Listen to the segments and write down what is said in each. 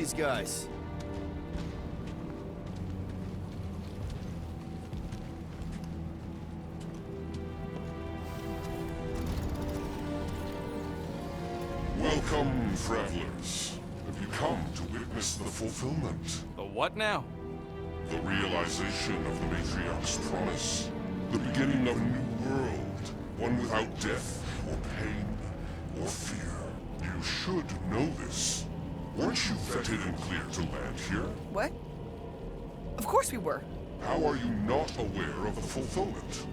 these guys? Welcome, travelers. Have you come to witness the fulfillment? The what now? The realization of the Matriarch's promise. The beginning of a new world. One without death, or pain, or fear. You should know this. Weren't you vetted and cleared to land here? What? Of course we were. How are you not aware of the fulfillment?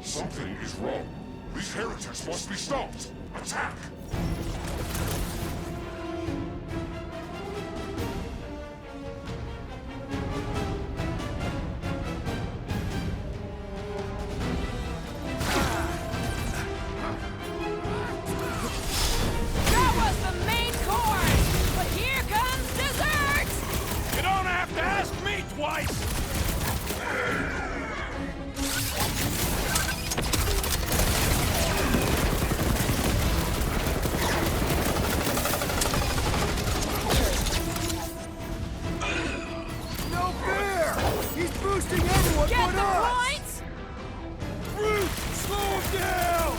Something is wrong. These heretics must be stopped. Attack! That was the main course! But here comes dessert! You don't have to ask me twice! No fair! He's boosting everyone Get but the us! points! Brute, slow him down!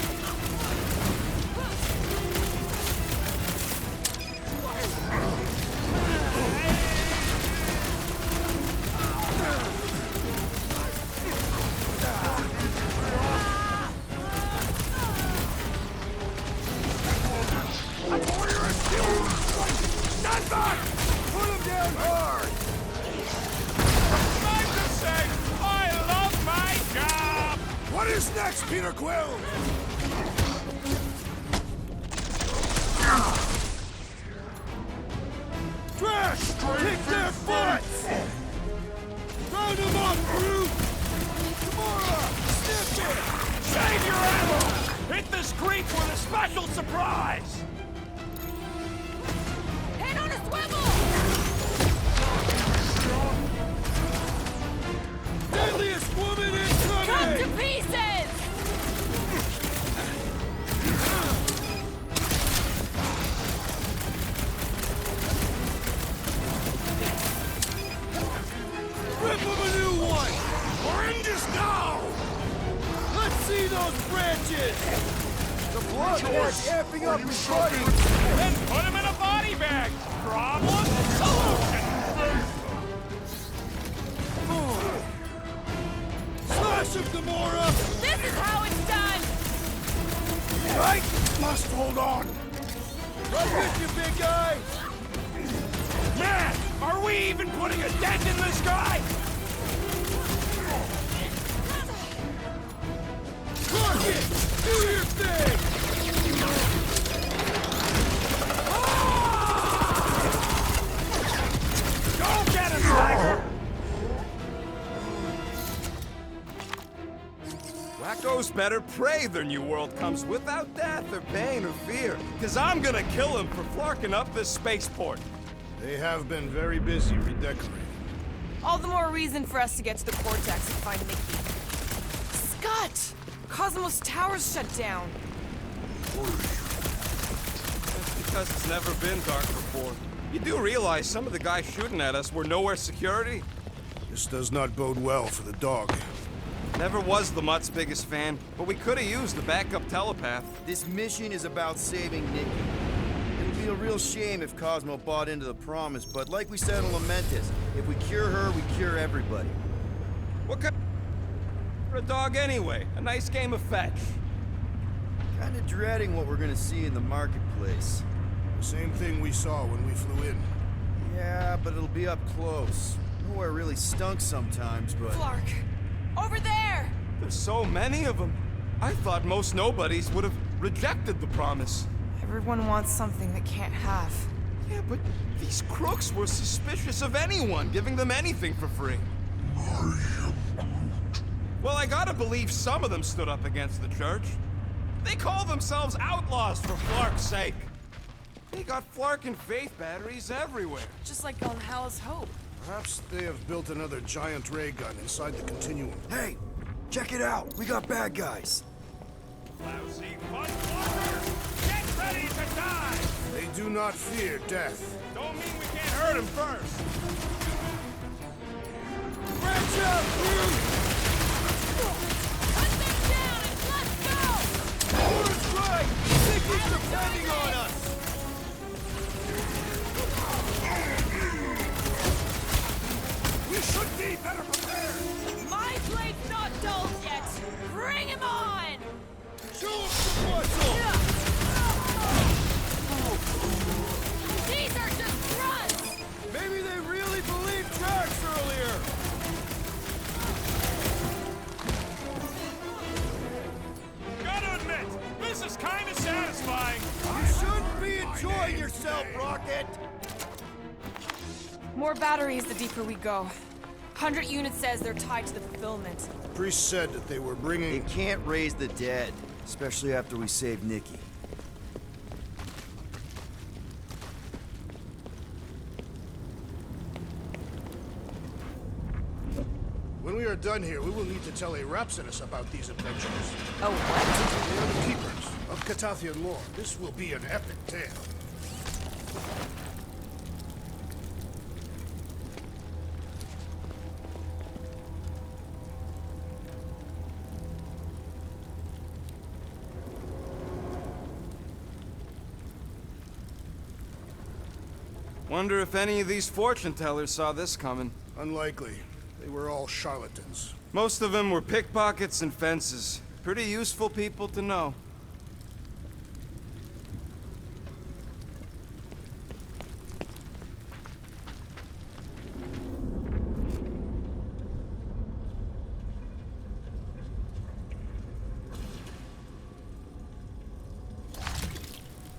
Stand back! Put him down hard! Time to say, I love my job! What is next, Peter Quill? Trash! Kick their butts! Round them up, brute! Gamora! Snip it! Save your ammo! Hit this creep with a special surprise! Head on a swivel! Deadliest woman Cut to incoming! pieces! Rip him a new one! Horrendous now! Let's see those branches! The blood is amping up his body! Then put him in a body bag! Problem? Solution! Slash him, Gamora! This is how it's done! Right? Must hold on! Right with you, big guy! Man, are we even putting a dent in this guy? Rocket! Do your thing! Go get him, Tiger! Wacko's better pray their new world comes without death or pain or fear. Cause I'm gonna kill him for flarking up this spaceport. They have been very busy redecorating. All the more reason for us to get to the Cortex and find Nikki. Scott! Cosmos Tower's shut down. That's because it's never been dark before. You do realize some of the guys shooting at us were nowhere security? This does not bode well for the dog. Never was the Mutt's biggest fan, but we could have used the backup telepath. This mission is about saving Nikki. It'll be a real shame if Cosmo bought into the promise, but like we said in Lamentus, if we cure her, we cure everybody. What kind for a dog anyway? A nice game of fetch. Kinda dreading what we're gonna see in the marketplace. The same thing we saw when we flew in. Yeah, but it'll be up close. Nowhere really stunk sometimes, but... Flark! Over there! There's so many of them. I thought most nobodies would have rejected the promise. Everyone wants something they can't have. Yeah, but these crooks were suspicious of anyone giving them anything for free. Well, I gotta believe some of them stood up against the church. They call themselves outlaws for Flark's sake. They got Flark and Faith batteries everywhere. Just like on Hal's Hope. Perhaps they have built another giant ray gun inside the continuum. Hey, check it out! We got bad guys! Lousy fun walkers! Get ready to die! They do not fear death. Don't mean we can't hurt him first. Branch out, you! Put them down and let's go! Order's right! Nicky's depending on us! We should be better prepared. My blade's not dulled yet! Bring him on! Show us the muscle! These are just grunts! Maybe they really believed tracks earlier! Gotta admit, this is kind of satisfying. You shouldn't be enjoying yourself, Rocket! More batteries the deeper we go. 100 units says they're tied to the fulfillment. Priest said that they were They bringing... can't raise the dead, especially after we save Nikki. When we are done here, we will need to tell a Rhapsodus about these adventures. Oh, what? They are the keepers of Catathian lore. This will be an epic tale. Wonder if any of these fortune tellers saw this coming. Unlikely. They were all charlatans. Most of them were pickpockets and fences. Pretty useful people to know.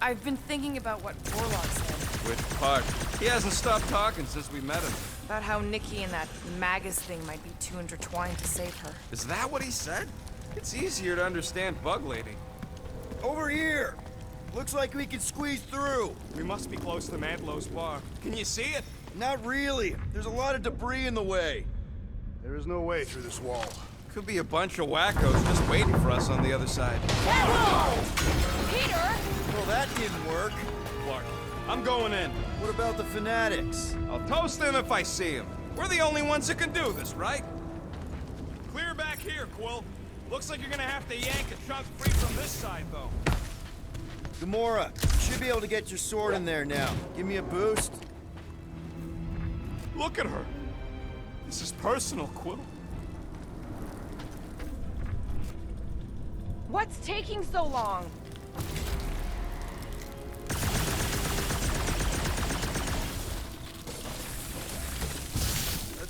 I've been thinking about what Warlock said. Which part? He hasn't stopped talking since we met him. About how Nikki and that Magus thing might be too intertwined to save her. Is that what he said? It's easier to understand Bug Lady. Over here! Looks like we can squeeze through. We must be close to Mantlow's bar. Can you see it? Not really. There's a lot of debris in the way. There is no way through this wall. Could be a bunch of wackos just waiting for us on the other side. Peter! Well, that didn't work. Clark, I'm going in. What about the fanatics? I'll toast them if I see him. We're the only ones that can do this, right? Clear back here, Quill. Looks like you're gonna have to yank a chunk free from this side, though. Gamora, you should be able to get your sword in there now. Give me a boost. Look at her. This is personal, Quill. What's taking so long?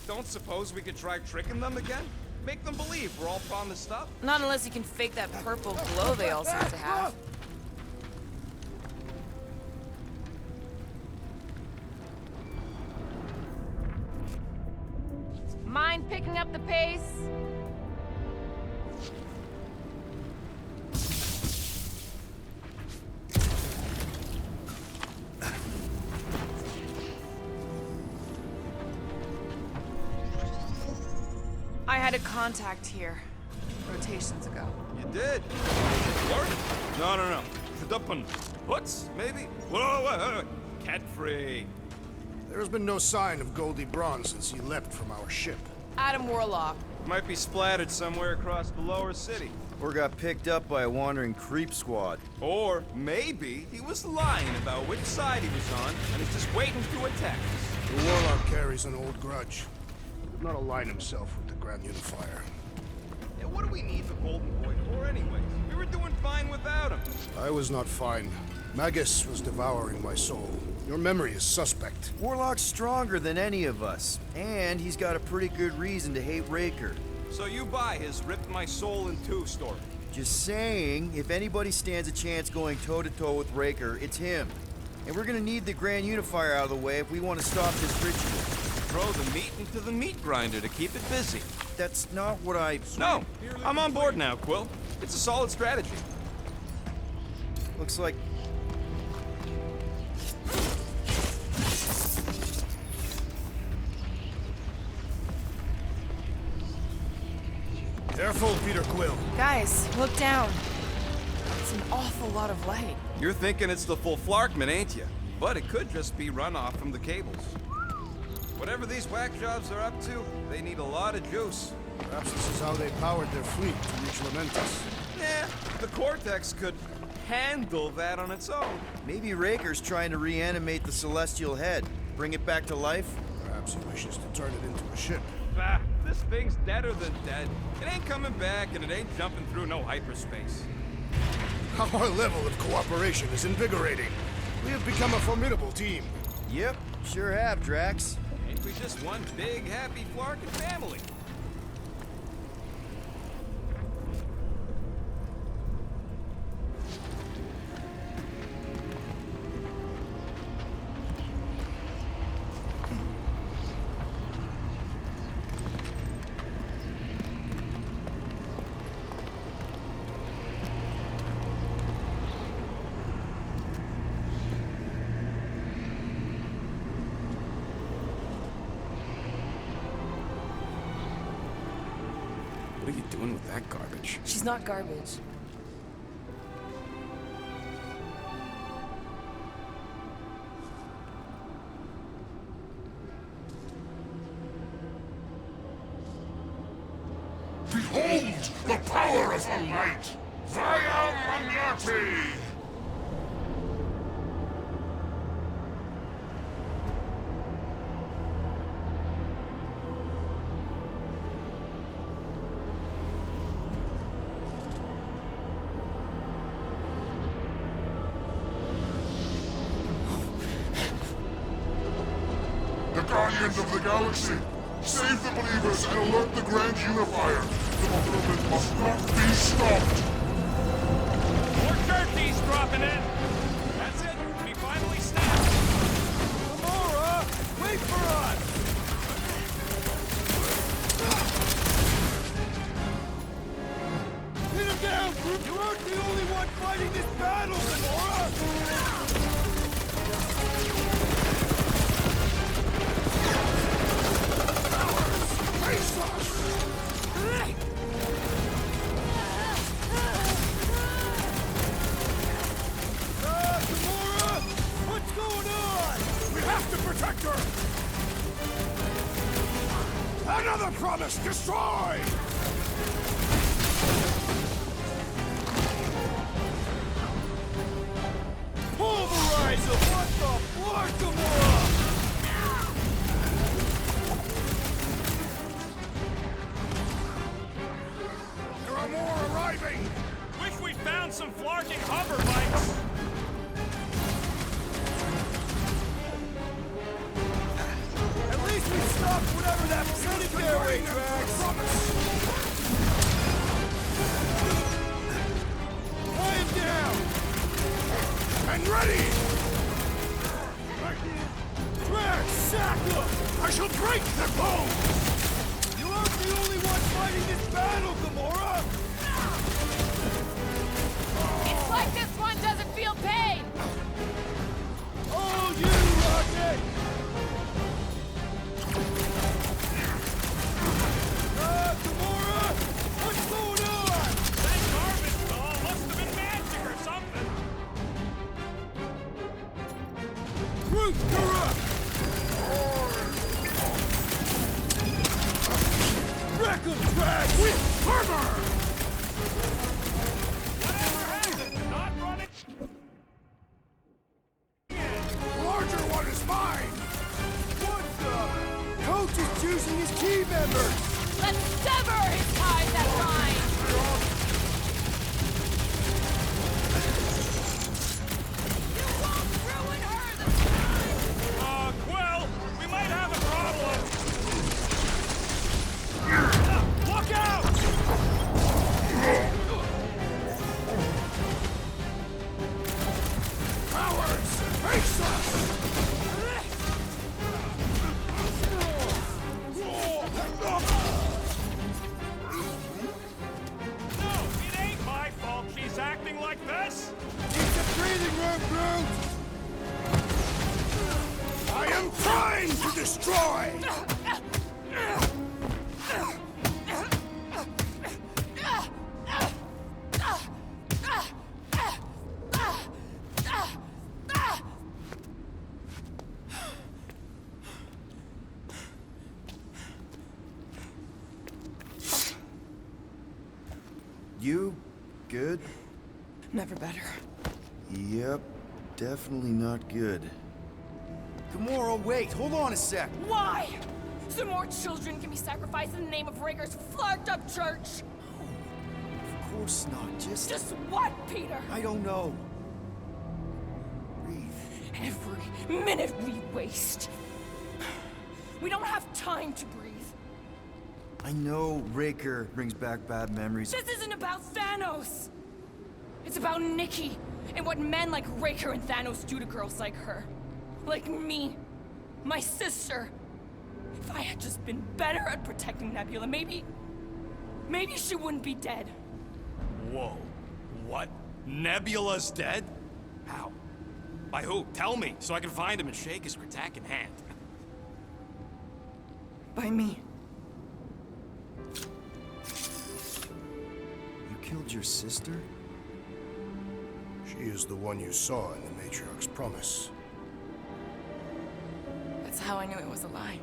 Don't suppose we could try tricking them again? Make them believe we're all pawn the stuff? Not unless you can fake that purple glow they all seem to have. Mind picking up the pace? I had a contact here, rotations ago. You did? Work? No. Duppen. What's maybe? Whoa. Cat free. There has been no sign of Goldie Braun since he leapt from our ship. Adam Warlock. Might be splattered somewhere across the lower city. Or got picked up by a wandering creep squad. Or maybe he was lying about which side he was on, and is just waiting to attack us. The Warlock carries an old grudge. He did not align himself with the Grand Unifier. Yeah, what do we need the Golden Boy for anyways? We were doing fine without him. I was not fine. Magus was devouring my soul. Your memory is suspect. Warlock's stronger than any of us, and he's got a pretty good reason to hate Raker. So you buy his ripped my soul in two story. Just saying, if anybody stands a chance going toe-to-toe with Raker, it's him. And we're gonna need the Grand Unifier out of the way if we want to stop this ritual. Throw the meat into the meat grinder to keep it busy. That's not what I... No, I'm on board now, Quill. It's a solid strategy. Looks like... Careful, Peter Quill. Guys, look down. It's an awful lot of light. You're thinking it's the full Flarkman, ain't you? But it could just be runoff from the cables. Whatever these whack jobs are up to, they need a lot of juice. Perhaps this is how they powered their fleet to reach Lamentus. Yeah, the Cortex could handle that on its own. Maybe Raker's trying to reanimate the Celestial Head. Bring it back to life? Perhaps he wishes to turn it into a ship. Bah, this thing's deader than dead. It ain't coming back, and it ain't jumping through no hyperspace. Our level of cooperation is invigorating. We have become a formidable team. Yep, sure have, Drax. Ain't we just one big, happy Flarkin family? What are you doing with that garbage? She's not garbage. Behold the power of the light! Via Magnati! The Guardians of the Galaxy! Save the believers and alert the Grand Unifier! The movement must not be stopped! More turkeys dropping in! That's it, we finally snapped! Gamora, wait for us! Hit him down, Groot! You aren't the only one fighting this battle, Gamora! Face us! Gamora! What's going on? We have to protect her! Another promise destroyed! Pulverize him! What the fuck, Gamora? There are more arriving! Wish we found some flarking hover bikes! At least we stopped whatever that planetary Drax! Tie him down! And ready! Drax, sack him! I shall break their bones! You aren't the only one fighting this battle, Gamora! It's like this one doesn't feel pain! Oh, you, Rocket! Gamora! What's going on? That garbage doll must have been magic or something! Groot, you're up! Wreck him, Drax! With armor! Whatever happened? Not running? Larger one is mine! What the? Coach is choosing his key members! Let's sever his ties that bind! You won't ruin her this time! Quill, we might have a problem! Look out! Cowards! Face us! No, it ain't my fault she's acting like this! Keep the breathing room, Groot! I am trying to destroy! You? Good? Never better. Yep, definitely not good. Gamora, wait! Hold on a sec! Why? So more children can be sacrificed in the name of Raker's flarked up church? Of course not, Just what, Peter? I don't know. Breathe. Every minute we waste. We don't have time to breathe. I know Raker brings back bad memories. This isn't about Thanos. It's about Nikki and what men like Raker and Thanos do to girls like her. Like me. My sister. If I had just been better at protecting Nebula, maybe she wouldn't be dead. Whoa. What? Nebula's dead? How? By who? Tell me, so I can find him and shake his Kratak in hand. By me. You killed your sister? She is the one you saw in the Matriarch's promise. That's how I knew it was a lie.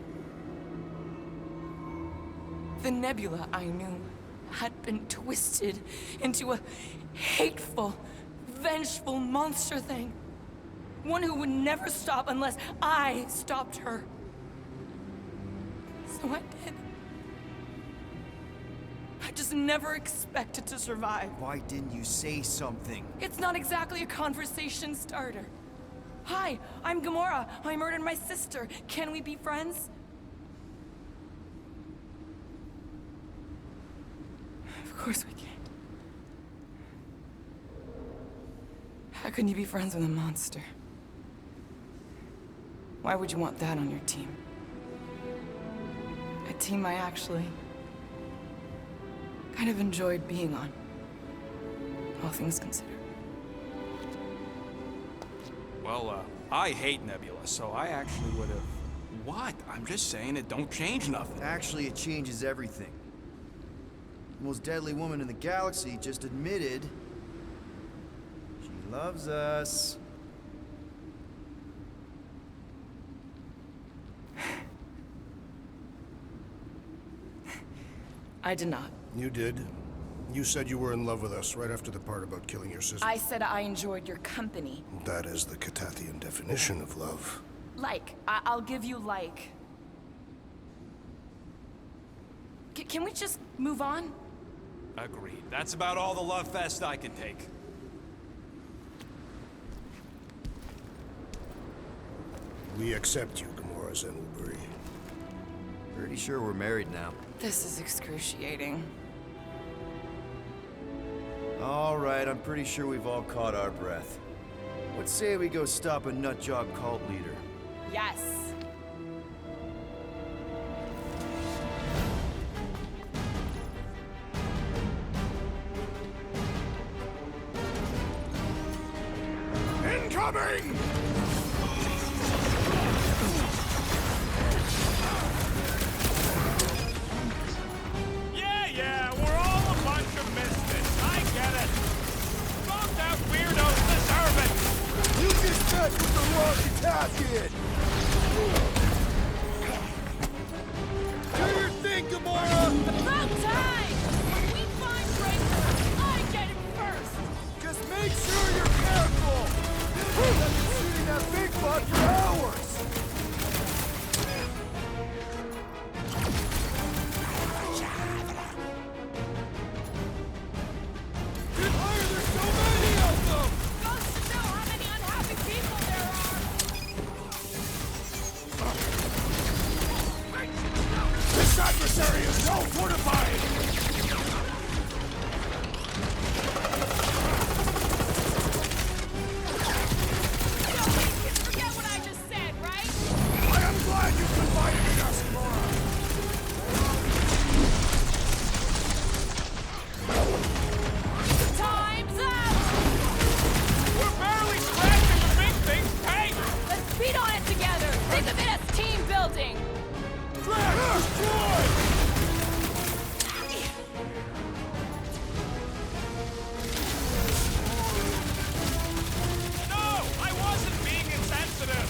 The Nebula I knew had been twisted into a hateful, vengeful monster thing. One who would never stop unless I stopped her. So I did. I just never expected to survive. Why didn't you say something? It's not exactly a conversation starter. Hi, I'm Gamora. I murdered my sister. Can we be friends? Of course we can't. How can you be friends with a monster? Why would you want that on your team? A team I actually kind of enjoyed being on, all things considered. Well, I hate Nebula, so I actually would have... What? I'm just saying it don't change nothing. Actually, it changes everything. The most deadly woman in the galaxy just admitted she loves us. I did not. You did. You said you were in love with us right after the part about killing your sister. I said I enjoyed your company. That is the Catathian definition of love. Like. I'll give you like. Can we just move on? Agreed. That's about all the love fest I can take. We accept you, Gamora Zenuburi. Pretty sure we're married now. This is excruciating. All right, I'm pretty sure we've all caught our breath. What say we go stop a nutjob cult leader? Yes. Incoming! Yeah, we're all a bunch of misfits. I get it. Both out weirdos deserve it. You just messed with the wrong Catathian! Do your thing, Gamora! About time! When we find Raker, I get it first! Just make sure you're careful! I've been shooting that big butt for hours! Why are there so many of them? Goes to know how many unhappy people there are! This adversary is well fortified! So you can forget what I just said, right? I am glad you confided in us, Gamora! Time's up! We're barely scratching the big thing's pace. Let's beat on it together! Think of it as team building! Destroy! No, I wasn't being insensitive.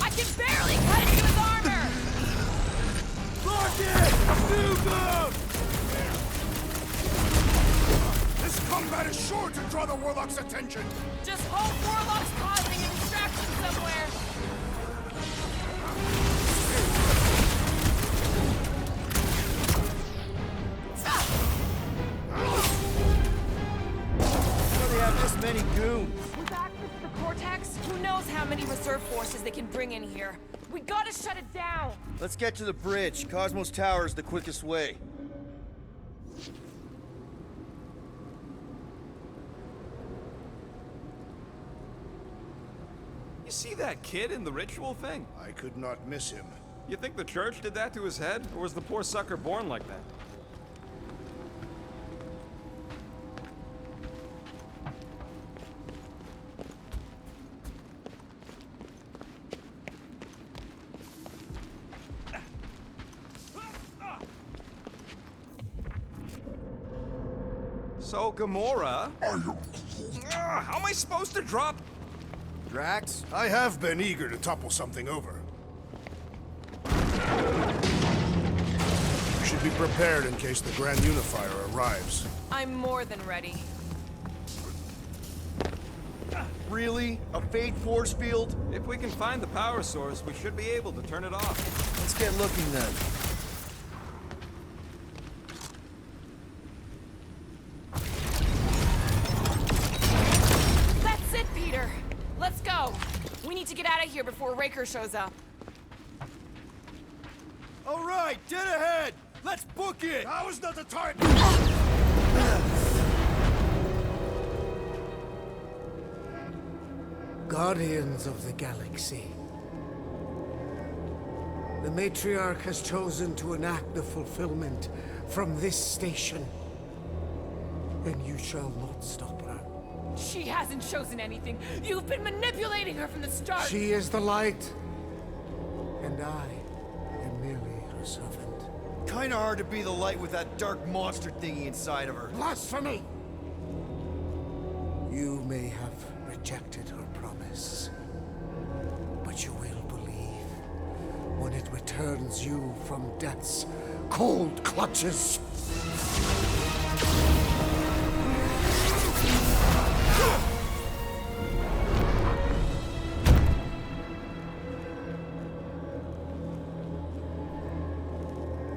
I can barely cut into his armor! Lock it! Nuke them! is sure to draw the Warlock's attention! Just hope Warlock's causing a distraction somewhere. How do they have this many goons? With access to the Cortex, who knows how many reserve forces they can bring in here. We gotta shut it down! Let's get to the bridge. Cosmos Tower is the quickest way. You see that kid in the ritual thing? I could not miss him. You think the church did that to his head? Or was the poor sucker born like that? So, Gamora... how am I supposed to drop... Drax? I have been eager to topple something over. You should be prepared in case the Grand Unifier arrives. I'm more than ready. Really? A fate force field? If we can find the power source, we should be able to turn it off. Let's get looking then. That's it, Peter! Let's go! We need to get out of here before Raker shows up. All right, dead ahead! Let's book it! Now is not the time! Guardians of the Galaxy. The Matriarch has chosen to enact the fulfillment from this station. And you shall not stop her. She hasn't chosen anything. You've been manipulating her from the start. She is the light. And I am merely her servant. Kinda hard to be the light with that dark monster thingy inside of her. Blasphemy! You may have rejected her promise, but you will believe when it returns you from death's cold clutches.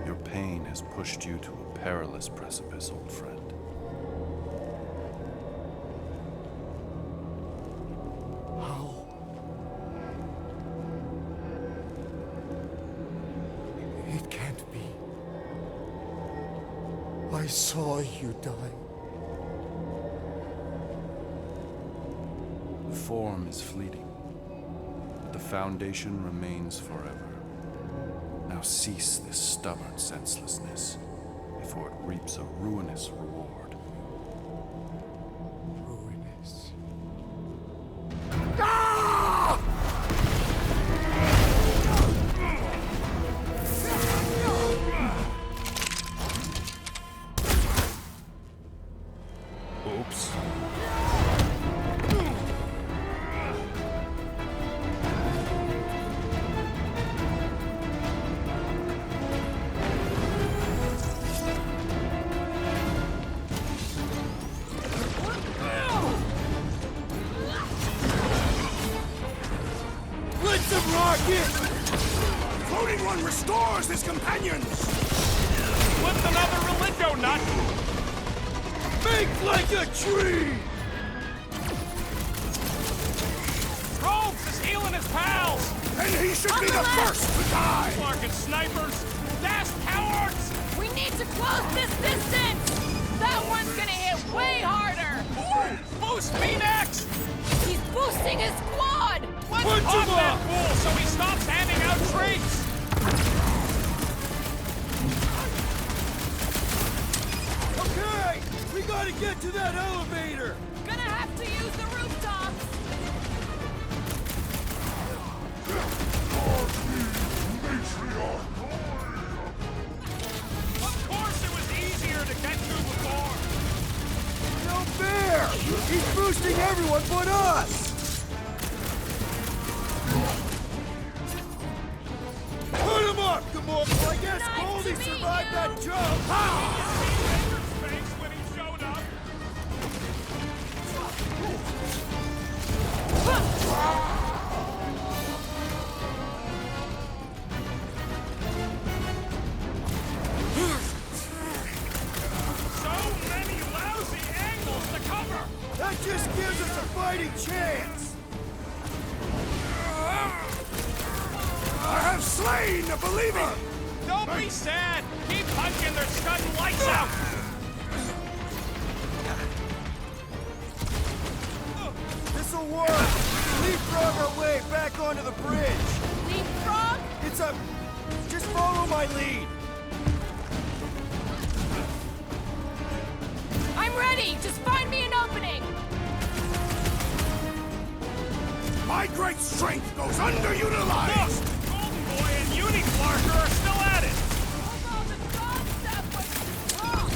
Your pain has pushed you to a perilous precipice, old friend. How? It can't be. I saw you die. The form is fleeting, but the foundation remains forever. Now cease this stubborn senselessness, before it reaps a ruinous reward. Ruinous. Oops. Blitz of rocket! Floating one restores his companions! What's another relingo nut? Make like a tree! Probes is healing his pals! And he should be the first to die! Fucking snipers! Dash cowards! We need to close this distance! That one's gonna hit way harder! Boost me next! He's boosting his squad! Let's Punch pop him that up! fool so he stops handing out treats! Okay! We gotta get to that elevator! Gonna have to use the rooftops! Of course it was easier to get to before! No fair! He's boosting everyone but us! Put him up, Gamora! I guess Nice Goldie to meet survived you. that jump! Ha! Space when he showed up! fighting chance! I have slain the believing! Don't be sad! Keep punching, they're stunning lights out! This'll work! Leapfrog our way back onto the bridge! Leapfrog? It's a... Just follow my lead! I'm ready! Just find me an opening! My great strength goes underutilized! Golden Boy and Uniflarker are still at it! Although the dog stuff was wrong!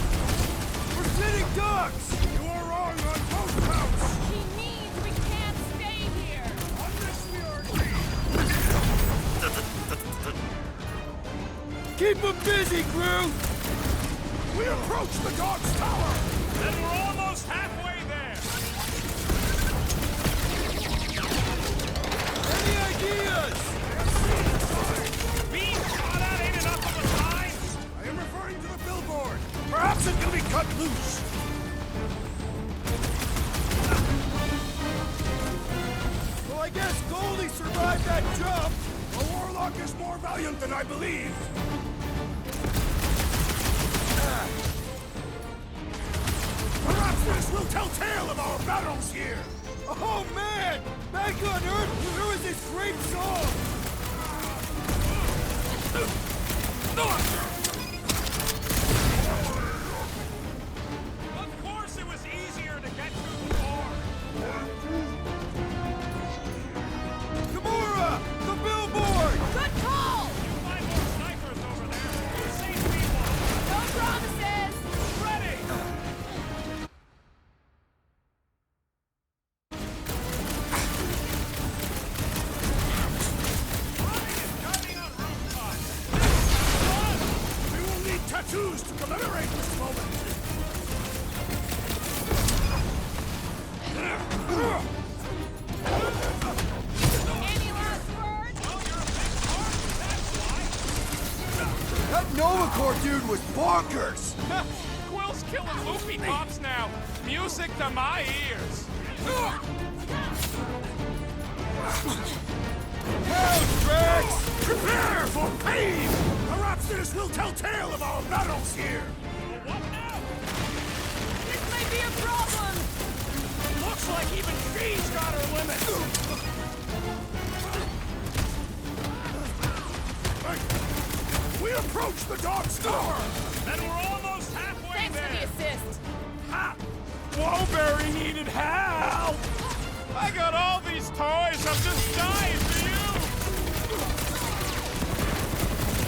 We're sitting ducks! You are wrong on both counts! He means we can't stay here! On this we are agreed! Keep them busy, crew! We approach the dog's tower! Then we're almost halfway there! Any ideas? Being shot at ain't enough of a sign! I am referring to the billboard! Perhaps it can be cut loose! Well, I guess Goldie survived that jump! The Warlock is more valiant than I believed! Perhaps this will tell tale of our battles here! Oh, man! Back on Earth, there was this great song! Of course it was easier to get through the door! Gamora! The billboard! Good call! You find more snipers over there! Save me one! No promises! Ready! We will need tattoos to commemorate this moment! Any last words? That Novacore dude was bonkers! Quill's killing loopy cops now! Music to my ears! Hell, Drax! Prepare for pain! Perhaps this will tell tale of our battles here! What now? This may be a problem! Looks like even she's got her limits! We approach the dog's tower! And we're almost halfway Thanks for the there! assist! Ha! Woberry needed help! I got all these toys, I'm just dying for you!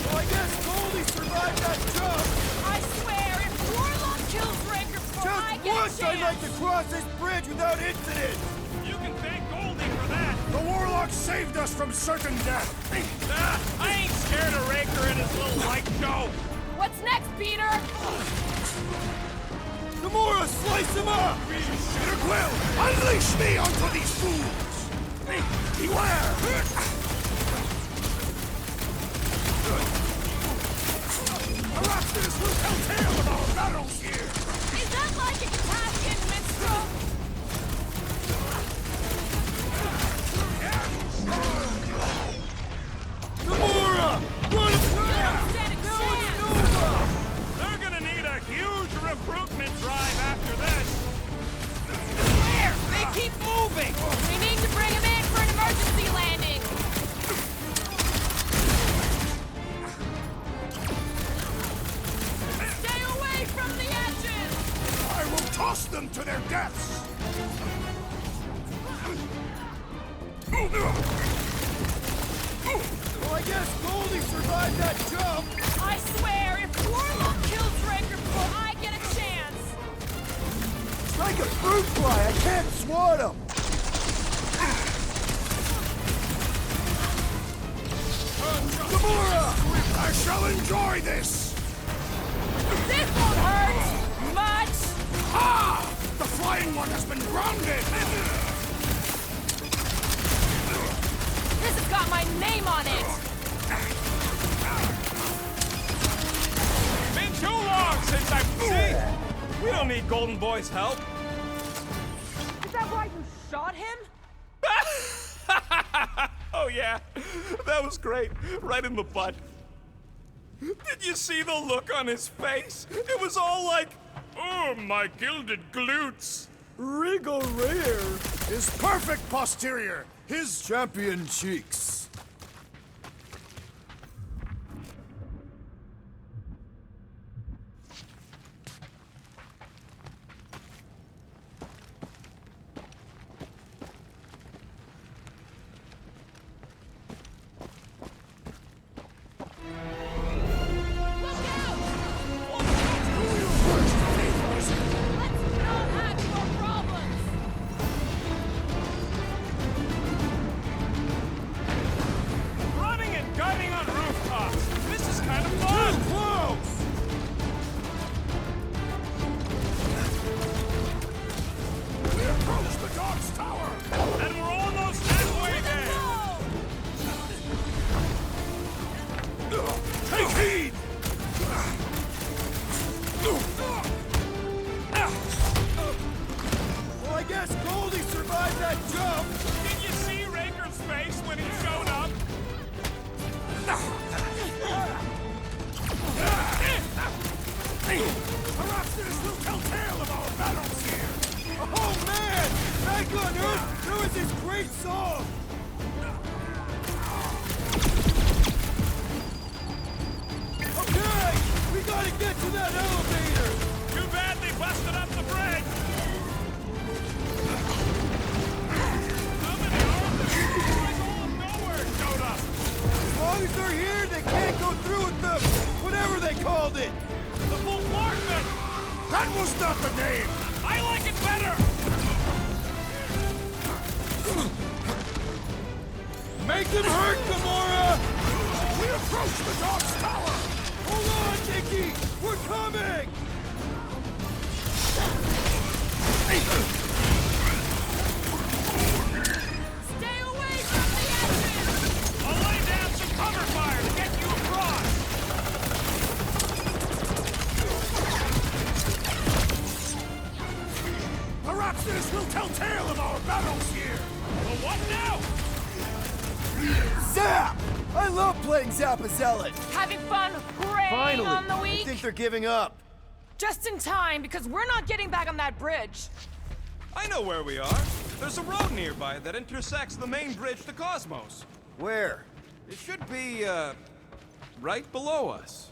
Well, I guess Goldie survived that jump! I swear, if Warlock kills Raker before I Just get once a I'd like chance... to cross this bridge without incident! You can thank Goldie for that! The Warlock saved us from certain death! Nah, I ain't scared of Raker and his little light show! What's next, Peter? Gamora, slice him up! Peter Quill, unleash me onto these fools! Beware! Perhaps this will tell tale of our battles here! Is that like a Kataskian minstrel? Gamora! Run You away! don't stand a chance! They're gonna need a huge recruitment drive after this! Where? They keep moving! We need to bring him in for an emergency landing! Stay away from the edges! I will toss them to their deaths! Well, I guess Goldie survived that jump! I swear, if Warlock kills Raker before I get a chance... It's like a fruit fly, I can't swat him! Gamora! I shall enjoy this! This won't hurt! Much! Ah! The flying one has been grounded! This has got my name on it! Been too long since I've seen... We don't need Golden Boy's help. Is that why you shot him? Oh yeah, that was great. Right in the butt. Did you see the look on his face? It was all like, oh, my gilded glutes. Regal rear. His perfect posterior. His champion cheeks. Running and gunning on rooftops. This is kind of fun. Close! We approach the dog's tower! And we're almost halfway there. Take heed! Well, I guess Goldie survived that jump! Did you see Raker's face when he showed up? Perhaps this will tell tale of our battles here! Oh man! Back on Earth, there was this great song! Okay! We gotta get to that elevator! Too bad they busted up the bridge. How many are there? Like all of nowhere showed up. As long as they're here, they can't go through with the... whatever they called it! The bombardment. That was not the name! I like it better. Make them hurt, Gamora! We approach the dog's tower! Hold on, Nikki! We're coming! Stay away from the edges! I'll lay down some cover fire to get you across. Perhaps this will tell tale of our battles here! Well, what now? Zap! I love playing Zappa Zealot! Having fun preying on the I weak? think they're giving up. Just in time, because we're not getting back on that bridge. I know where we are. There's a road nearby that intersects the main bridge to Cosmos. Where? It should be, right below us.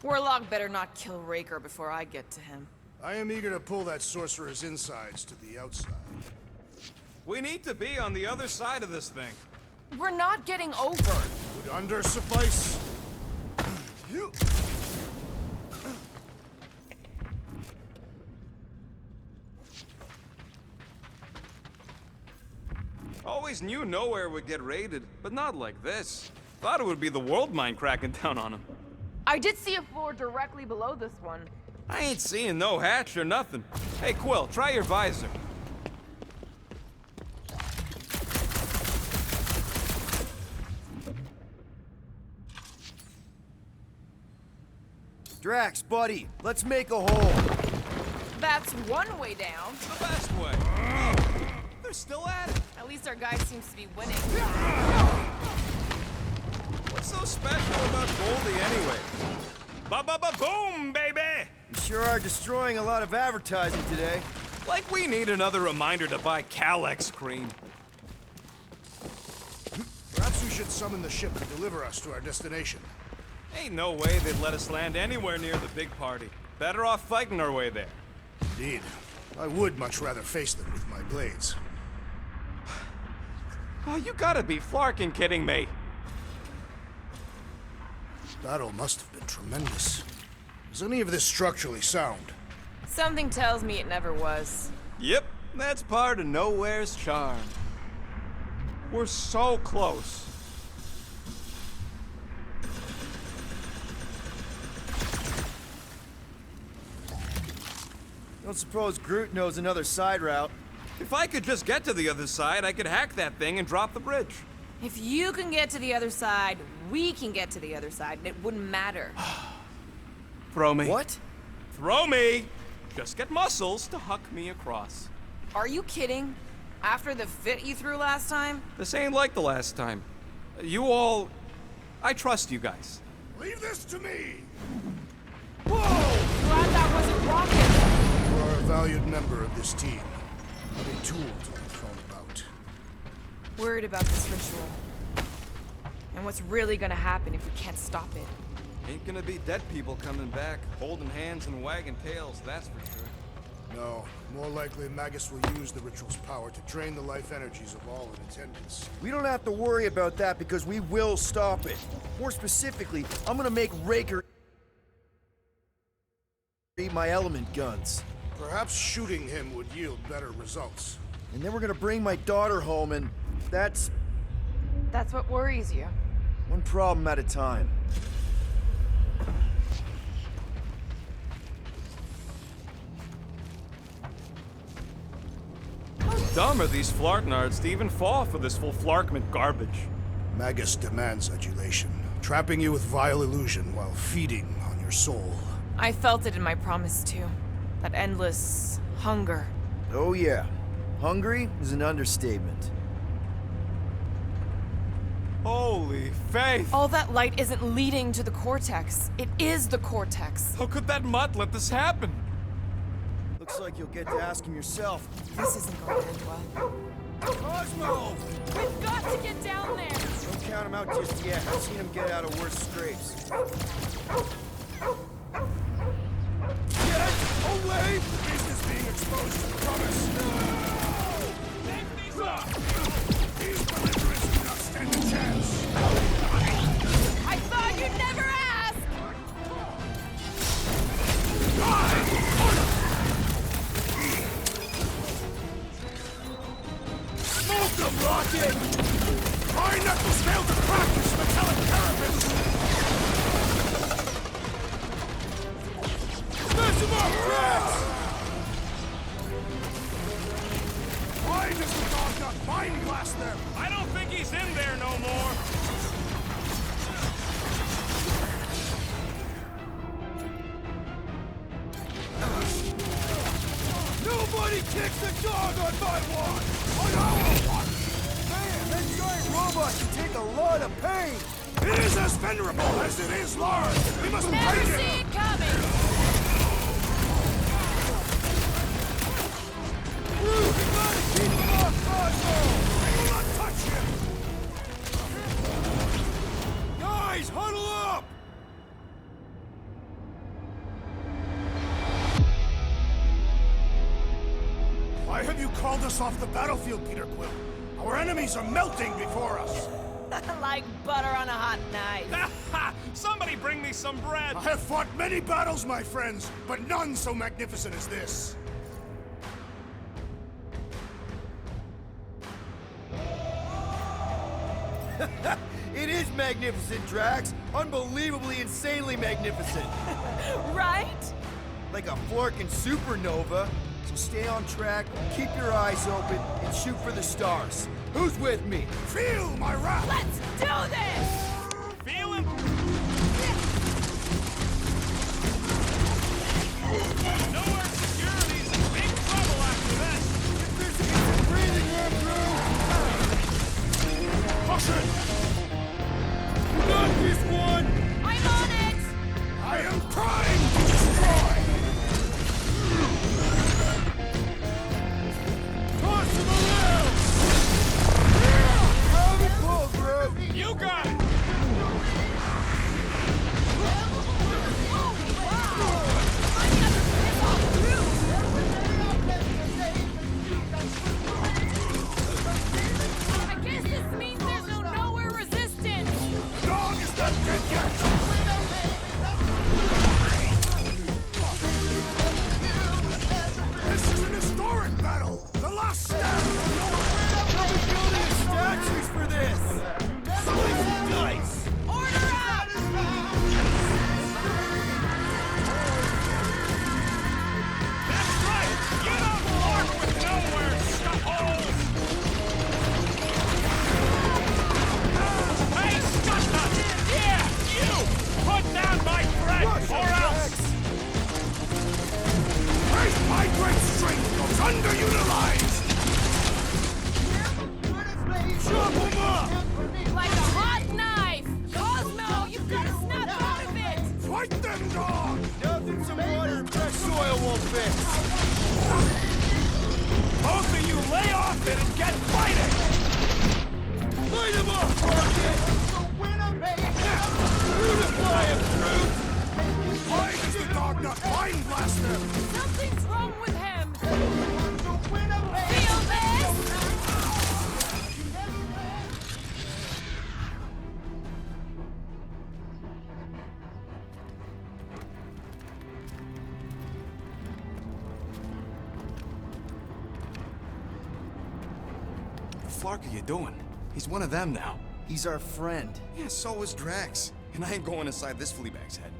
Warlock better not kill Raker before I get to him. I am eager to pull that sorcerer's insides to the outside. We need to be on the other side of this thing. We're not getting over. Would under suffice? You... Always knew nowhere would get raided, but not like this. Thought it would be the world mine cracking down on them. I did see a floor directly below this one. I ain't seeing no hatch or nothing. Hey, Quill, try your visor. Drax, buddy, let's make a hole. That's one way down. The best way. They're still at it. At least our guy seems to be winning. What's so special about Goldie anyway? Ba-ba-ba-boom, baby! You sure are destroying a lot of advertising today. Like we need another reminder to buy Calyx cream. Perhaps we should summon the ship and deliver us to our destination. Ain't no way they'd let us land anywhere near the big party. Better off fighting our way there. Indeed. I would much rather face them with my blades. Oh, you gotta be flarkin' kidding me. Battle must have been tremendous. Is any of this structurally sound? Something tells me it never was. Yep, that's part of Nowhere's charm. We're so close. Don't suppose Groot knows another side route. If I could just get to the other side, I could hack that thing and drop the bridge. If you can get to the other side, we can get to the other side, and it wouldn't matter. Throw me. What? Throw me! Just get muscles to huck me across. Are you kidding? After the fit you threw last time? This ain't like the last time. You all... I trust you guys. Leave this to me! Glad that wasn't rocket. You are a valued member of this team. Not a tool to be thrown about. Worried about this ritual. And what's really gonna happen if we can't stop it. Ain't gonna be dead people coming back, holding hands and wagging tails, that's for sure. No, more likely Magus will use the ritual's power to drain the life energies of all in attendance. We don't have to worry about that because we will stop it. More specifically, I'm gonna make Raker eat my element guns. Perhaps shooting him would yield better results. And then we're gonna bring my daughter home, and that's That's what worries you. one problem at a time. How dumb are these flarknards to even fall for this full flarkment garbage? Magus demands adulation, trapping you with vile illusion while feeding on your soul. I felt it in my promise too. That endless hunger. Oh yeah, hungry is an understatement. Holy faith! All that light isn't leading to the cortex. It is the cortex. How could that mutt let this happen? Looks like you'll get to ask him yourself. This isn't going to end well. Cosmo! We've got to get down there! Don't count him out just yet. I've seen him get out of worse scrapes. Get away! The beast is being exposed to the promise. These belligerents do not stand a chance. I thought you'd never ask! Smoke them, Rocket! My knuckles failed to crack this metallic carapace! Smash him up, Drax! Why does the dog not mind blast them? I don't think he's in there no more. Nobody kicks a dog on my watch! On our watch! Man, that giant robot can take a lot of pain! It is as venerable as it is large! We must Never break see it! it coming! Keep him off, Cosmo! I will not touch him! Guys, huddle up! Why have you called us off the battlefield, Peter Quill? Our enemies are melting before us! Like butter on a hot knife. Somebody bring me some bread! I have fought many battles, my friends, but none so magnificent as this. It is magnificent, Drax. Unbelievably, insanely magnificent. Right? Like a Flarkin supernova. So stay on track, keep your eyes open, and shoot for the stars. Who's with me? Feel my wrath! Let's do this! Feel him? Nowhere security's in big trouble after this. If there's even breathing room through... Caution! You got this one! I'm on it! I am primed to destroy! Toss him around! Have it pulled, bro! You got it! underutilized! Chop him up! Like a hot knife! Cosmo, you've got to snap out of it! Fight them, dog! Nothing some water and fresh soil won't fix. Both of you lay off it and get fighting! Light him up, Rocket! Beautify him, troops! Why does the dog not mind blast them? Something's wrong with him! Feel this? What the fuck are you doing? He's one of them now. He's our friend. Yeah, so is Drax. And I ain't going inside this fleabag's head.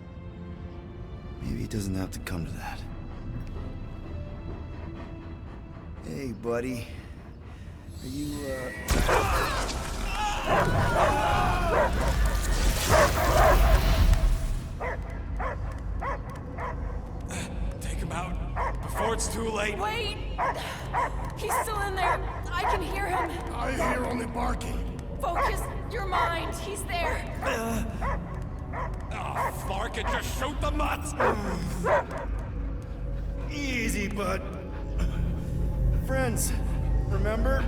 Maybe it doesn't have to come to that. Hey, buddy. Are you, Take him out before it's too late. Wait! He's still in there. I can hear him. I hear only barking. Focus your mind. He's there. Oh, Flark, and just shoot the mutts! Easy, bud. Friends, remember?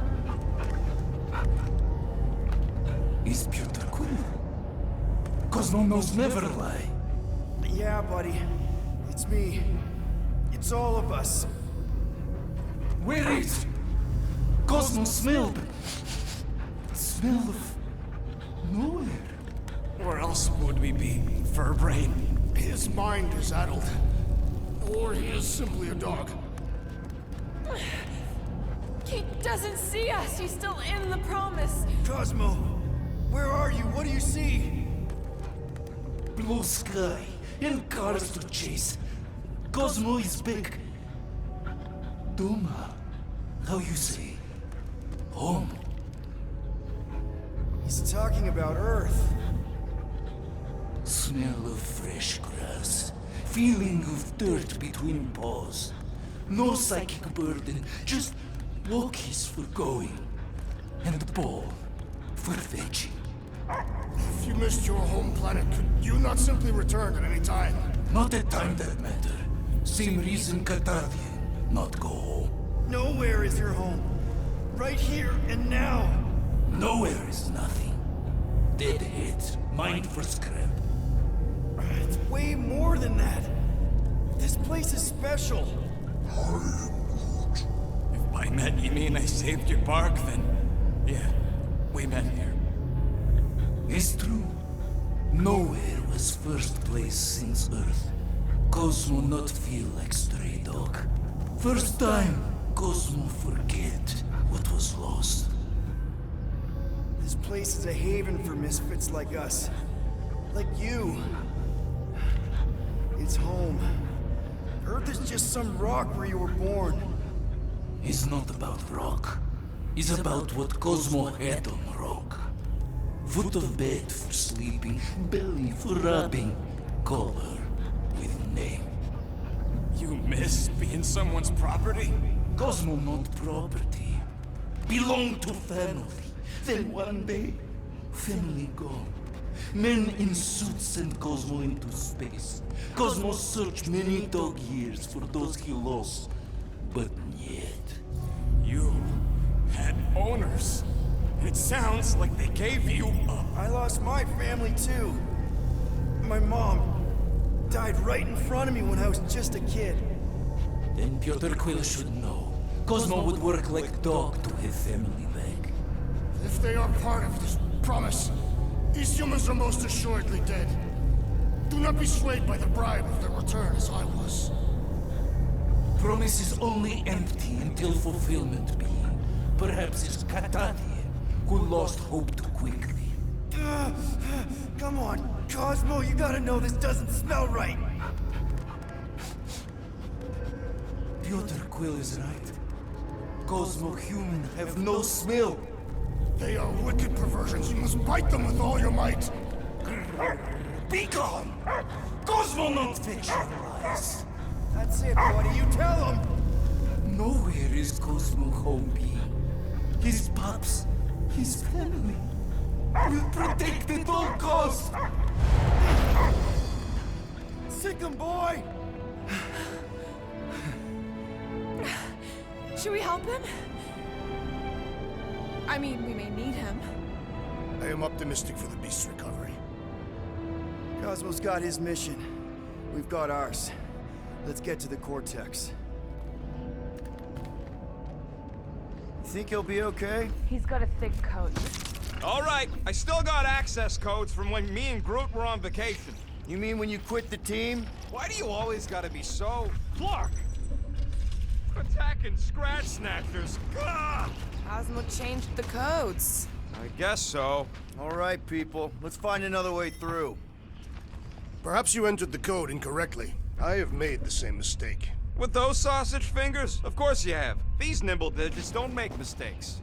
Is Peter Quill? Cosmo knows never lie. Yeah, buddy. It's me. It's all of us. Where is Cosmo smelled? Smell of nowhere. Where else would we be, Furbrain? His mind is addled. Or he is simply a dog. He doesn't see us. He's still in the promise. Cosmo, where are you? What do you see? Blue sky and cars to chase. Cosmo is back. Doma, how you say? Home. He's talking about Earth. Smell of fresh grass. Feeling of dirt between paws. No psychic burden, just walkies for going. And the ball for fetching. If you missed your home planet, could you not simply return at any time? Not a time that matter. Same reason Catardian not go home. Nowhere is your home. Right here and now. Nowhere is nothing. Dead heads, mind for scrap. It's way more than that. This place is special. If by met you mean I saved your bark, then yeah, we met here. It's true. Nowhere was first place since Earth. Cosmo not feel like stray dog. First time, Cosmo forget what was lost. This place is a haven for misfits like us. Like you. It's home. Earth is just some rock where you were born. It's not about rock. It's about what Cosmo had on rock. Foot of bed for sleeping, belly for rubbing. Call her with name. You miss being someone's property? Cosmo not property. Belong to family. Then one day, family gone. Men in suits send Cosmo into space. Cosmo searched many dog years for those he lost. But yet. You had owners. It sounds like they gave you up. I lost my family too. My mom died right in front of me when I was just a kid. Then Piotr Quill should know. Cosmo would work like dog to have family back. If they are part of this promise, these humans are most assuredly dead. Do not be swayed by the bribe of their return as I was. Promise is only empty until fulfillment be. Perhaps it's Katadie who lost hope too quickly. Come on, Cosmo, you gotta know this doesn't smell right. Piotr Quill is right. Cosmo human have no smell. They are wicked perversions. You must bite them with all your might. Be gone! Cosmo not fetch your lies. That's it, buddy. You tell him. Nowhere is Cosmo home being. His pups, his family, will protect at all costs. Sick 'em, boy! Should we help him? I mean, we may need him. I am optimistic for the beast's recovery. Cosmo's got his mission. We've got ours. Let's get to the Cortex. You think he'll be okay? He's got a thick coat. All right, I still got access codes from when me and Groot were on vacation. You mean when you quit the team? Why do you always gotta be so... Clark! Attacking Scratch Snatchers. Gah! Cosmo changed the codes. I guess so. All right, people. Let's find another way through. Perhaps you entered the code incorrectly. I have made the same mistake. With those sausage fingers? Of course you have. These nimble digits don't make mistakes.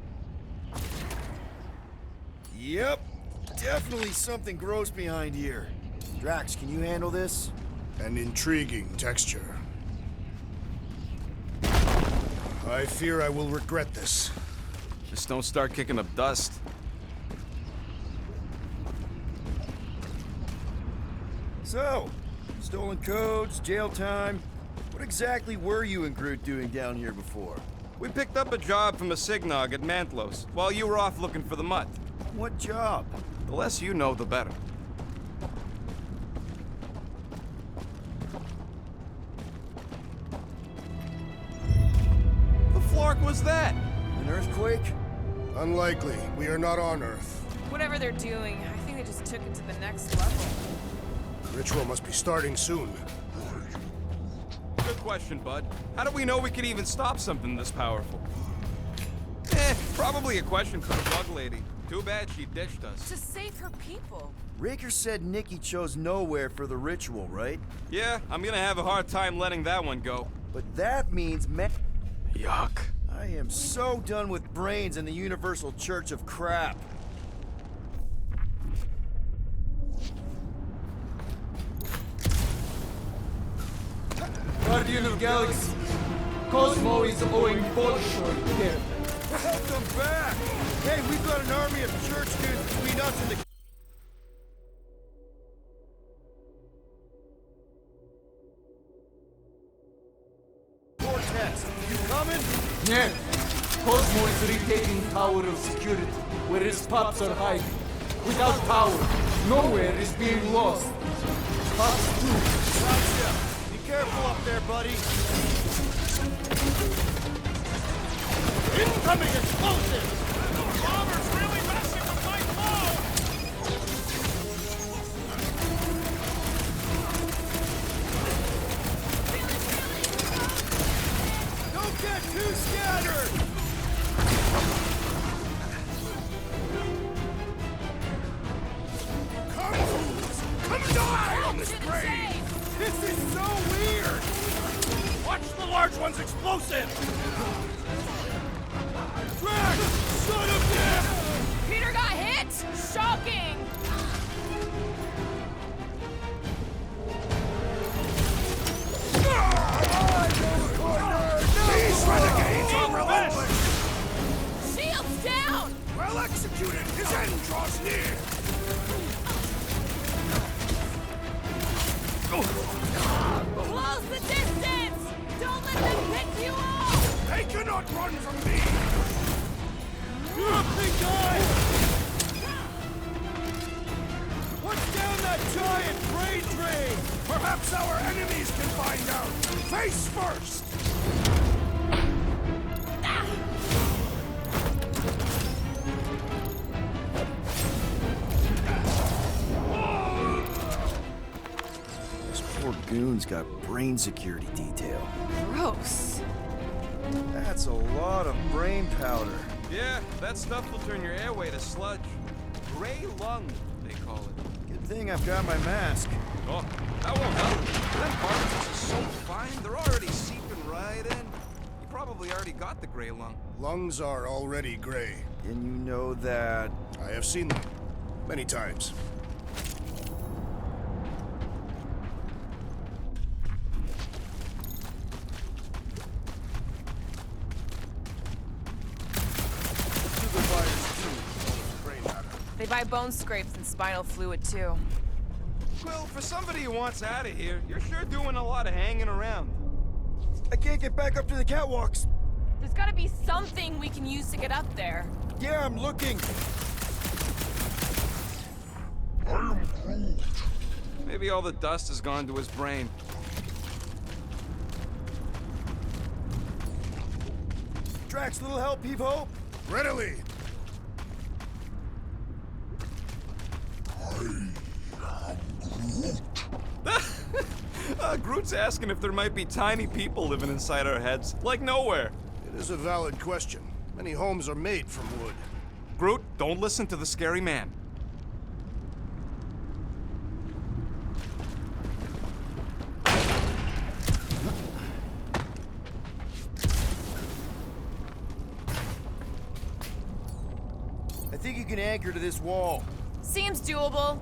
Yep. Definitely something gross behind here. Drax, can you handle this? An intriguing texture. I fear I will regret this. Just don't start kicking up dust. So, stolen codes, jail time. What exactly were you and Groot doing down here before? We picked up a job from a Signog at Mantlos, while you were off looking for the mutt. What job? The less you know, the better. The Flark was that? An earthquake? Unlikely. We are not on Earth. Whatever they're doing, I think they just took it to the next level. The ritual must be starting soon. Good question, bud. How do we know we could even stop something this powerful? Probably a question for the bug lady. Too bad she ditched us. To save her people. Raker said Nikki chose nowhere for the ritual, right? Yeah, I'm gonna have a hard time letting that one go. But that means Yuck. I am so done with brains and the Universal Church of Crap. Guardian of Galaxy, Cosmo is owing Bolshoi death. Help them back! Hey, we've got an army of church dudes between us and the... Cortex, you coming? Yeah, Cosmo is retaking Tower of Security, where his pups are hiding. Without power, nowhere is being lost. Pups too. Gotcha! Be careful up there, buddy! Incoming explosive! Bomber's really messing with my flow! Don't get too scattered! Come, fools! Come die on this grave! This is so weird! Watch the large one's explosive! Drax! Son of death! Peter got hit! Shocking! These renegades are relentless! Shields down! Well executed! His end draws near! Close the distance! Don't let them pick you off! They cannot run from me! You're a big guy! What's down that giant brain drain? Perhaps our enemies can find out! Face first! This poor goon's got brain security detail. Gross. That's a lot of brain powder. Yeah, that stuff will turn your airway to sludge. Gray lung, they call it. Good thing I've got my mask. Oh, that won't help. Them particles are so fine, they're already seeping right in. You probably already got the gray lung. Lungs are already gray. And you know that... I have seen them. Many times. They buy bone scrapes and spinal fluid, too. Quill, for somebody who wants out of here, you're sure doing a lot of hanging around. I can't get back up to the catwalks. There's gotta be something we can use to get up there. Yeah, I'm looking. Maybe all the dust has gone to his brain. Drax, little help, heave hope. Readily. Groot's asking if there might be tiny people living inside our heads, like nowhere. It is a valid question. Many homes are made from wood. Groot, don't listen to the scary man. I think you can anchor to this wall. Seems doable.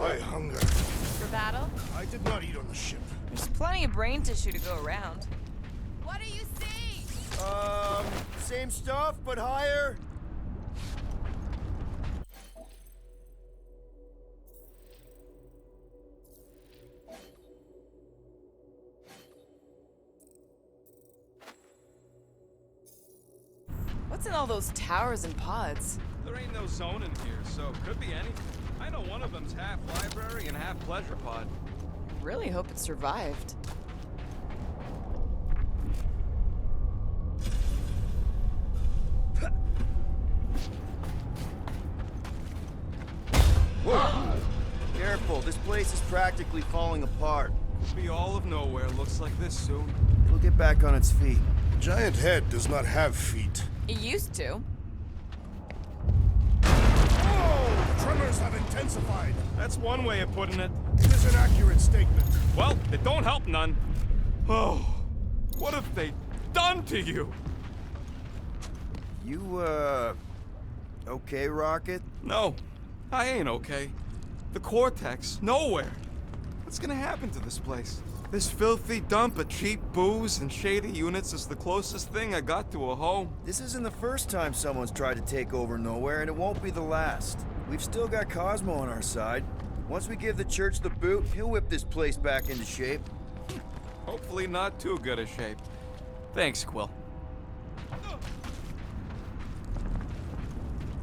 I hunger. For battle? I did not eat on the ship. There's plenty of brain tissue to go around. What do you see? Same stuff, but higher. What's in all those towers and pods? There ain't no zone in here, so could be anything. I know one of them's half library and half pleasure pod. Really hope it survived. Whoa! Careful, this place is practically falling apart. Could be all of nowhere looks like this soon. It'll get back on its feet. The giant head does not have feet. It used to. Oh! Tremors have intensified. That's one way of putting it. It is an accurate statement. Well, it don't help none. Oh, what have they done to you? You, okay, Rocket? No, I ain't okay. The Cortex, nowhere. What's gonna happen to this place? This filthy dump of cheap booze and shady units is the closest thing I got to a home. This isn't the first time someone's tried to take over Nowhere, and it won't be the last. We've still got Cosmo on our side. Once we give the church the boot, he'll whip this place back into shape. Hopefully not too good a shape. Thanks, Quill.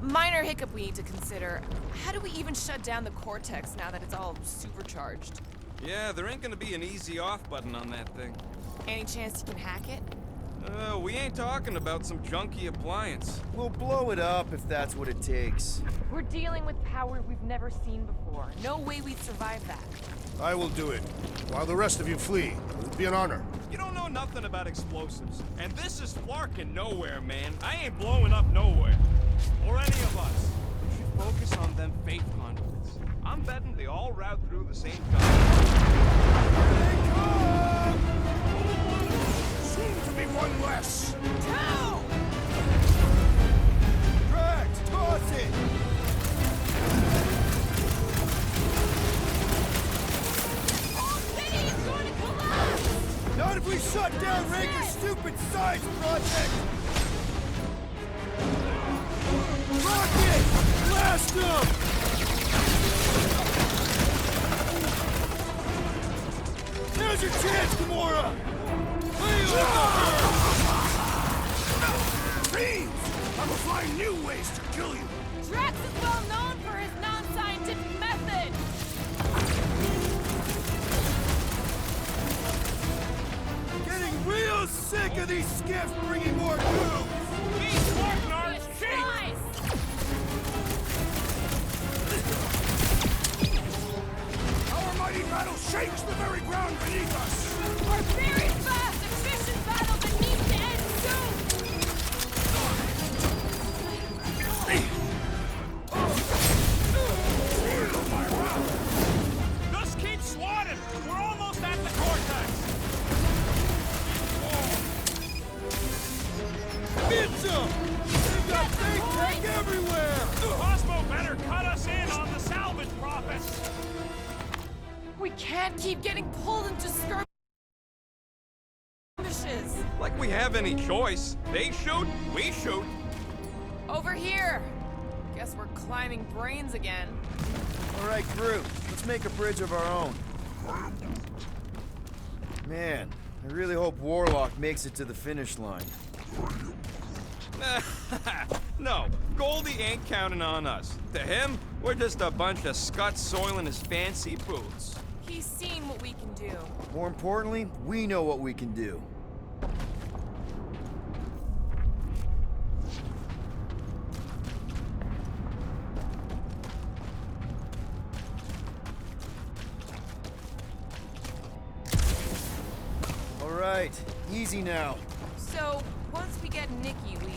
Minor hiccup we need to consider. How do we even shut down the Cortex now that it's all supercharged? Yeah, there ain't gonna be an easy off button on that thing. Any chance you can hack it? We ain't talking about some junky appliance. We'll blow it up if that's what it takes. We're dealing with power we've never seen before. No way we'd survive that. I will do it. While the rest of you flee. It'll be an honor. You don't know nothing about explosives. And this is Flarkin' nowhere, man. I ain't blowing up nowhere. Or any of us. We should focus on them faith conduits. I'm betting they all route through the same Soon to be one less. Drax, toss it! City is going to collapse! Not if we shut down Raker's stupid science project! Rocket! Blast him! Now's your chance, Gamora! Fiends! I will find new ways to kill you. Drax is well known for his non-scientific method! Getting real sick of these skiffs bringing more news! These Spartanars Nice! Our mighty battle shakes the very ground beneath us. Our very fast, efficient battle that needs to end soon! Just keep swatting! We're almost at the Cortex! Pizza! They've got fake tech everywhere! Cosmo better cut us in on the salvage profits! We can't keep getting pulled into skirmishes. any choice. They shoot, we shoot. Over here! Guess we're climbing brains again. All right, crew. Let's make a bridge of our own. Man, I really hope Warlock makes it to the finish line. No, Goldie ain't counting on us. To him, we're just a bunch of scuts soiling his fancy boots. He's seen what we can do. More importantly, we know what we can do. All right, easy now. So, once we get Nikki, we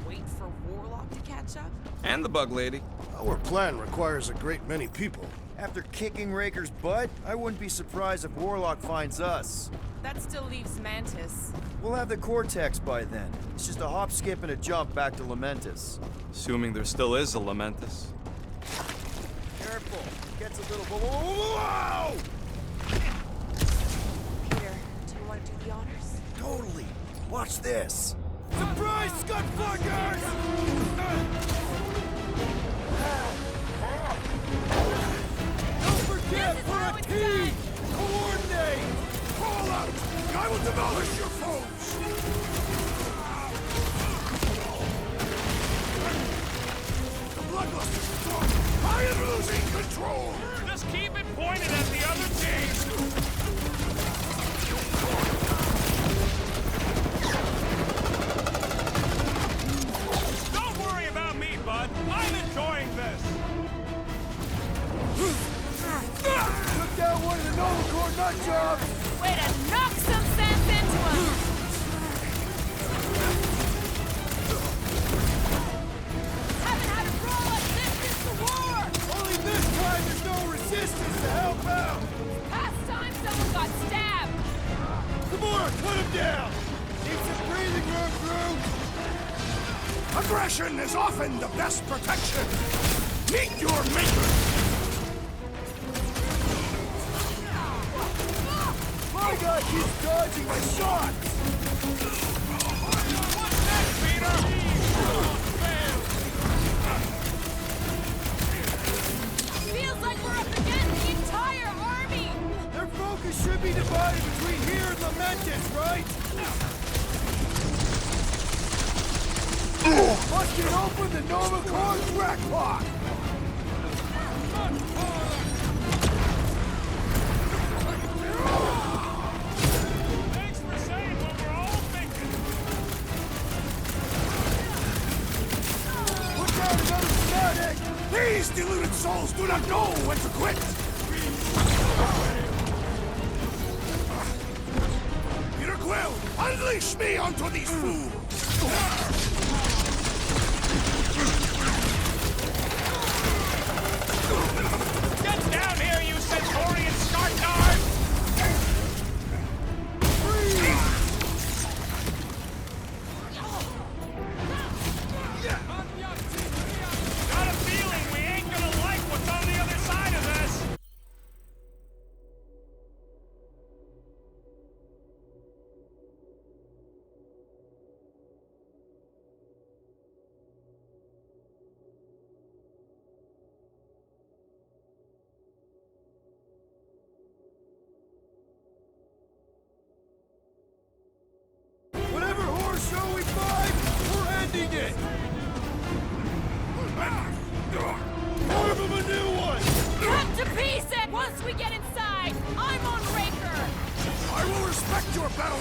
wait for Warlock to catch up? And the bug lady. Our plan requires a great many people. After kicking Raker's butt, I wouldn't be surprised if Warlock finds us. That still leaves Mantis. We'll have the Cortex by then. It's just a hop, skip, and a jump back to Lamentis. Assuming there still is a Lamentis. Careful. Gets a little... Whoa! Peter, do you want to do the honors? Totally. Watch this. Surprise, Scudfuckers! Don't forget, This is we're how a it's team! done. Coordinate! Call out! I will demolish your foes! The bloodlust is strong! I am losing control! Just keep it pointed at the other team. Don't worry about me, bud. I'm enjoying this. Took down one of the Nova Corps nut jobs! Way to knock some sense into him! Haven't had a brawl like this since the war! Only this time there's no resistance to help out! Past time someone got stabbed! Come on, put him down! Need some breathing room, crew! Aggression is often the best protection! Meet your maker! My guy keeps dodging my shots! What's next, Peter? Feels like we're up against the entire army! Their focus should be divided between here and Lamentis, right? Busting open the Nova Corps crackpot! Thanks for saying what we're all thinking. Put down another static! These deluded souls do not know when to quit! Peter Quill, unleash me onto these fools! Get down here, you Centaurian Scartard! Got a feeling we ain't gonna like what's on the other side of this! Whatever horror show we find, we're ending it! Form of a new one! Cut to pieces! Once we get inside, I'm on Raker! I will respect your battle